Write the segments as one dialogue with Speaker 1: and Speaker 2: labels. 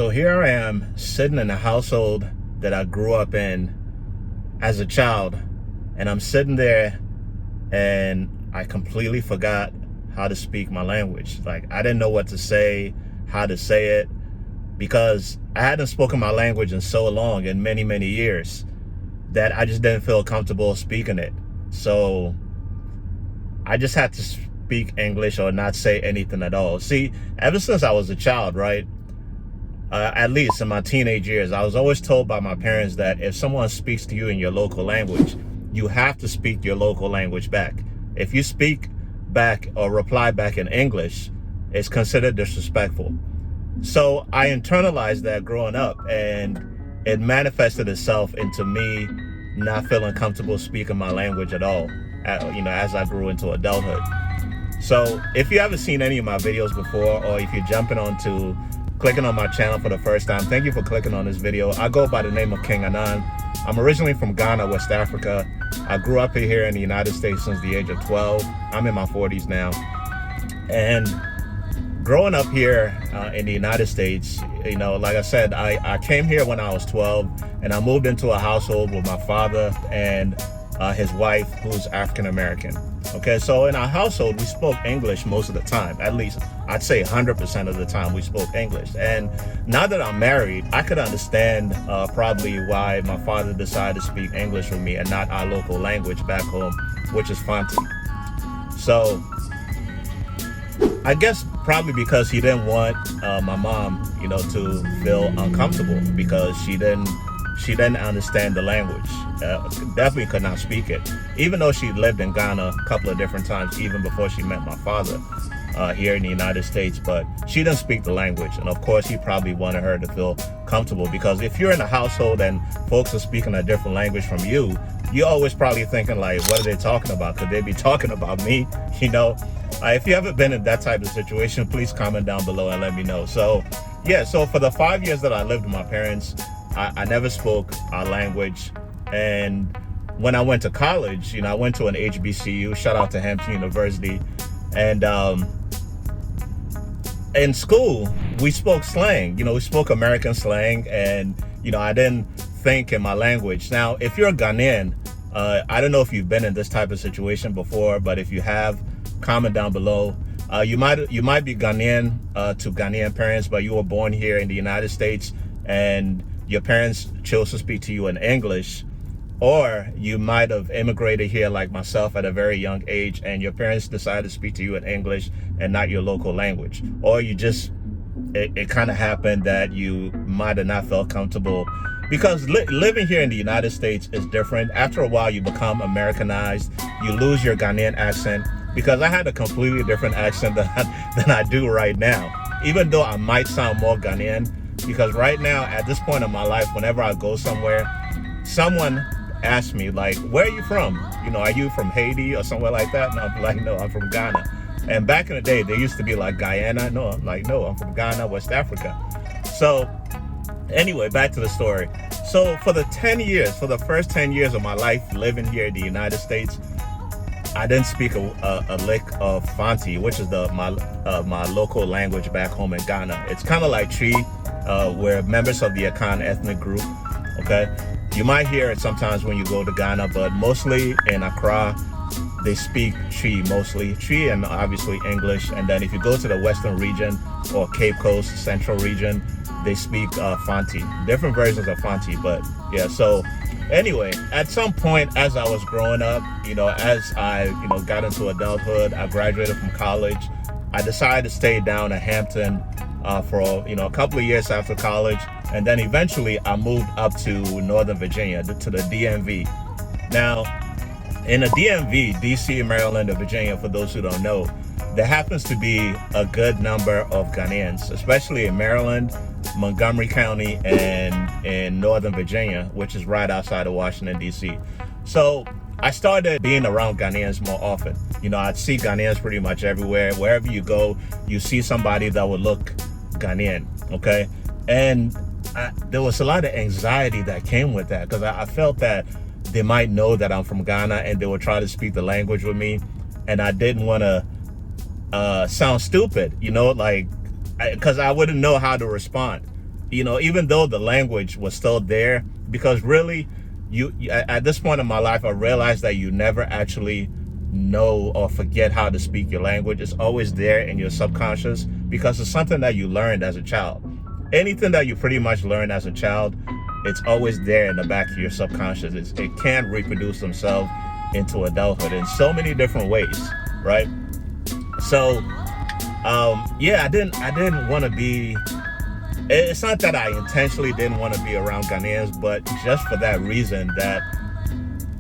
Speaker 1: So here I am sitting in a household that I grew up in as a child, and I'm sitting there and I completely forgot how to speak my language. Like, I didn't know what to say, how to say it, because I hadn't spoken my language in so long, in many, many years, that I just didn't feel comfortable speaking it. So I just had to speak English or not say anything at all. See, ever since I was a child, right? At least in my teenage years, I was always told by my parents that if someone speaks to you in your local language, you have to speak your local language back. If you speak back or reply back in English, it's considered disrespectful. So I internalized that growing up, and it manifested itself into me not feeling comfortable speaking my language at all, as I grew into adulthood. So if you haven't seen any of my videos before, or if you're clicking on my channel for the first time, thank you for clicking on this video. I go by the name of King Anan. I'm originally from Ghana, West Africa. I grew up here in the United States since the age of 12. I'm in my 40s now. And growing up here in the United States, like I said, I came here when I was 12, and I moved into a household with my father and his wife, who's African American. Okay, so in our household, we spoke English most of the time. At least I'd say 100% of the time we spoke English. And now that I'm married, I could understand probably why my father decided to speak English with me and not our local language back home, which is Fanti. So I guess probably because he didn't want my mom, to feel uncomfortable, because she didn't understand the language. Definitely could not speak it, even though she lived in Ghana a couple of different times, even before she met my father here in the United States. But she didn't speak the language, and of course he probably wanted her to feel comfortable, because if you're in a household and folks are speaking a different language from you, you're always probably thinking like, what are they talking about? Could they be talking about me? If you haven't been in that type of situation, please comment down below and let me know. So yeah, so for the 5 years that I lived with my parents, I never spoke our language. And when I went to college, I went to an HBCU, shout out to Hampton University. And in school, we spoke slang, we spoke American slang, and, I didn't think in my language. Now, if you're a Ghanaian, I don't know if you've been in this type of situation before, but if you have, comment down below. You might be Ghanaian to Ghanaian parents, but you were born here in the United States, and your parents chose to speak to you in English. Or you might have immigrated here like myself at a very young age, and your parents decided to speak to you in English and not your local language. Or it kind of happened that you might have not felt comfortable, because living here in the United States is different. After a while, you become Americanized. You lose your Ghanaian accent, because I had a completely different accent than I do right now, even though I might sound more Ghanaian. Because right now, at this point in my life, whenever I go somewhere, someone asks me, like, where are you from? Are you from Haiti or somewhere like that? And I'm like, no, I'm from Ghana. And back in the day, they used to be like, Guyana. No, I'm like, no, I'm from Ghana, West Africa. So anyway, back to the story. So for the first 10 years of my life living here in the United States, I didn't speak a lick of Fanti, which is my local language back home in Ghana. It's kind of like Tree. We're members of the Akan ethnic group. Okay, you might hear it sometimes when you go to Ghana, but mostly in Accra, they speak Tree mostly. Tree and obviously English. And then if you go to the Western region or Cape Coast, Central region, they speak Fanti. Different versions of Fanti, but yeah. So anyway, at some point as I was growing up, as I got into adulthood, I graduated from college. I decided to stay down at Hampton for a couple of years after college, and then eventually I moved up to Northern Virginia, to the DMV. Now, in the DMV, DC, Maryland, and Virginia, for those who don't know, there happens to be a good number of Ghanaians, especially in Maryland, Montgomery County, and in Northern Virginia, which is right outside of Washington, DC. So I started being around Ghanaians more often. I'd see Ghanaians pretty much everywhere. Wherever you go, you see somebody that would look Ghanaian, okay? And there was a lot of anxiety that came with that, because I felt that they might know that I'm from Ghana and they would try to speak the language with me, and I didn't want to sound stupid, because I wouldn't know how to respond. even though the language was still there, because really, at this point in my life, I realized that you never actually know or forget how to speak your language. It's always there in your subconscious because it's something that you learned as a child. Anything that you pretty much learned as a child, it's always there in the back of your subconscious. It can reproduce themselves into adulthood in so many different ways, right? So, yeah, I didn't want to be. It's not that I intentionally didn't want to be around Ghanaians, but just for that reason, that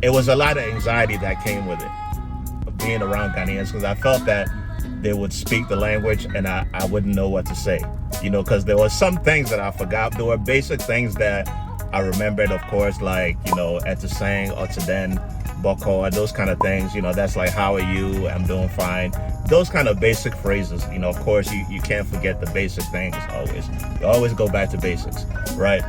Speaker 1: it was a lot of anxiety that came with it, being around Ghanaians, because I felt that they would speak the language and I wouldn't know what to say, because there were some things that I forgot. There were basic things that I remembered, of course, like, etisang, otiden, boko, those kind of things, that's like, how are you? I'm doing fine. Those kind of basic phrases, of course, you can't forget the basic things always. You always go back to basics, right?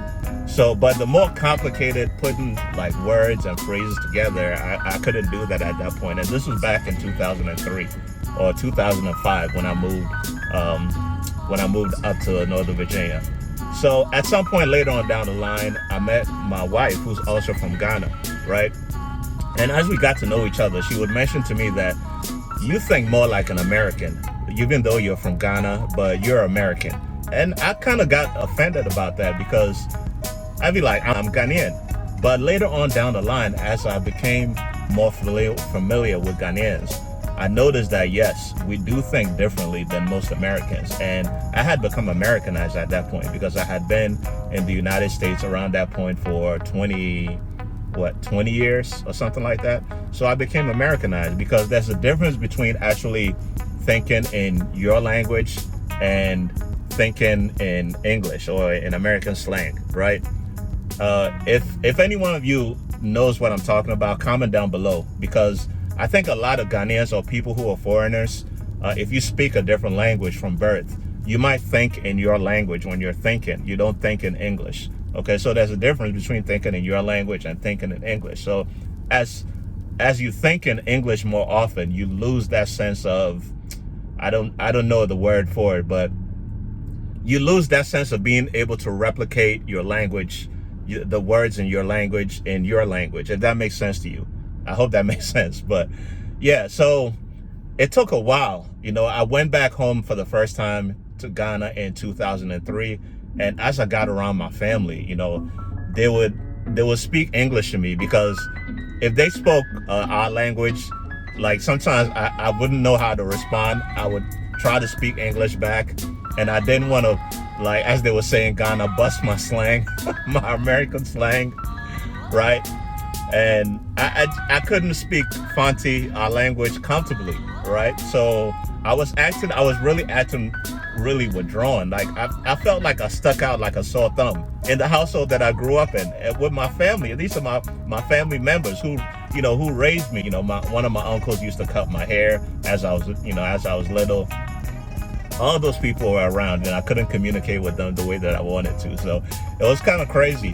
Speaker 1: So, but the more complicated, putting like words and phrases together, I couldn't do that at that point. And this was back in 2003 or 2005 when I moved up to Northern Virginia. So at some point later on down the line, I met my wife, who's also from Ghana, right? And as we got to know each other, she would mention to me that you think more like an American, even though you're from Ghana, but you're American. And I kind of got offended about that because I'd be like, I'm Ghanaian. But later on down the line, as I became more familiar with Ghanaians, I noticed that, yes, we do think differently than most Americans. And I had become Americanized at that point because I had been in the United States around that point for 20 years or something like that. So I became Americanized because there's a difference between actually thinking in your language and thinking in English or in American slang, right? If any one of you knows what I'm talking about, comment down below, because I think a lot of Ghanaians or people who are foreigners, if you speak a different language from birth, you might think in your language when you're thinking. You don't think in English. Okay, so there's a difference between thinking in your language and thinking in English. So as you think in English more often, you lose that sense of, I don't know the word for it, but you lose that sense of being able to replicate your language, the words in your language, if that makes sense to you. I hope that makes sense. But yeah, so it took a while. I went back home for the first time to Ghana in 2003. And as I got around my family, they would speak English to me, because if they spoke our language, like sometimes I wouldn't know how to respond. I would try to speak English back, and I didn't want to, like, as they were saying, Ghana, bust my slang, my American slang, right? And I couldn't speak Fanti, our language, comfortably, right? So I was really acting really withdrawn. Like I felt like I stuck out like a sore thumb in the household that I grew up in, and with my family. These are my family members who raised me. One of my uncles used to cut my hair as I was little. All those people were around, and I couldn't communicate with them the way that I wanted to. So it was kind of crazy.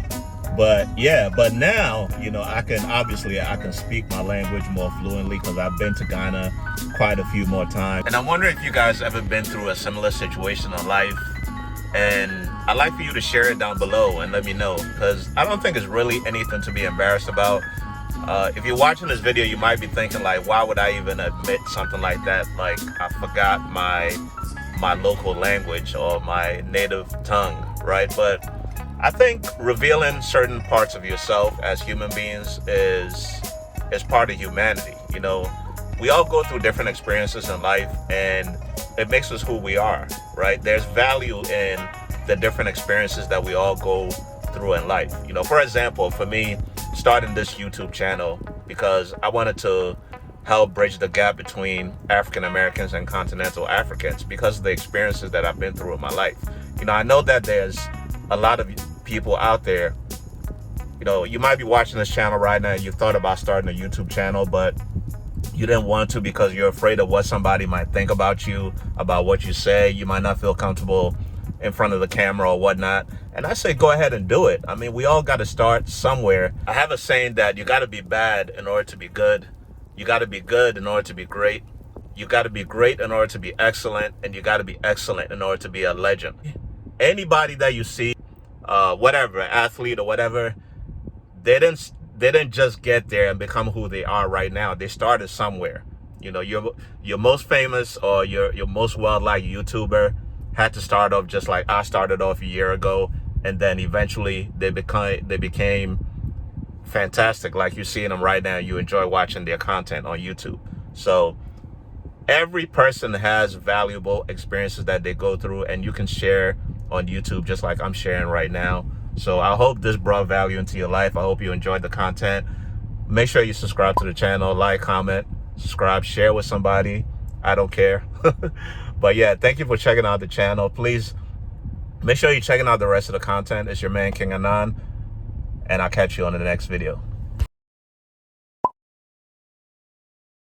Speaker 1: But yeah, but now, I can speak my language more fluently because I've been to Ghana quite a few more times. And I'm wondering if you guys ever been through a similar situation in life. And I'd like for you to share it down below and let me know, because I don't think it's really anything to be embarrassed about. If you're watching this video, you might be thinking, like, why would I even admit something like that? Like, I forgot my local language or my native tongue, right? But I think revealing certain parts of yourself as human beings is part of humanity. We all go through different experiences in life, and it makes us who we are, right? There's value in the different experiences that we all go through in life. For example, for me, starting this YouTube channel because I wanted to help bridge the gap between African Americans and continental Africans because of the experiences that I've been through in my life. I know that there's a lot of people out there, you might be watching this channel right now, you thought about starting a YouTube channel, but you didn't want to because you're afraid of what somebody might think about you, about what you say. You might not feel comfortable in front of the camera or whatnot. And I say, go ahead and do it. I mean, we all got to start somewhere. I have a saying that you got to be bad in order to be good. You got to be good in order to be great. You got to be great in order to be excellent. And you got to be excellent in order to be a legend. Anybody that you see whatever, athlete or whatever, they didn't just get there and become who they are right now. They started somewhere. You know, your most famous or your most well-liked YouTuber had to start off just like I started off a year ago, and then eventually they became fantastic, like you're seeing them right now. You enjoy watching their content on YouTube. So every person has valuable experiences that they go through, and you can share on YouTube just like I'm sharing right now. So I hope this brought value into your life. I hope you enjoyed the content. Make sure you subscribe to the channel, like, comment, subscribe, share with somebody. I don't care. But yeah, thank you for checking out the channel. Please make sure you're checking out the rest of the content. It's your man, King Anan, and I'll catch you on the next video.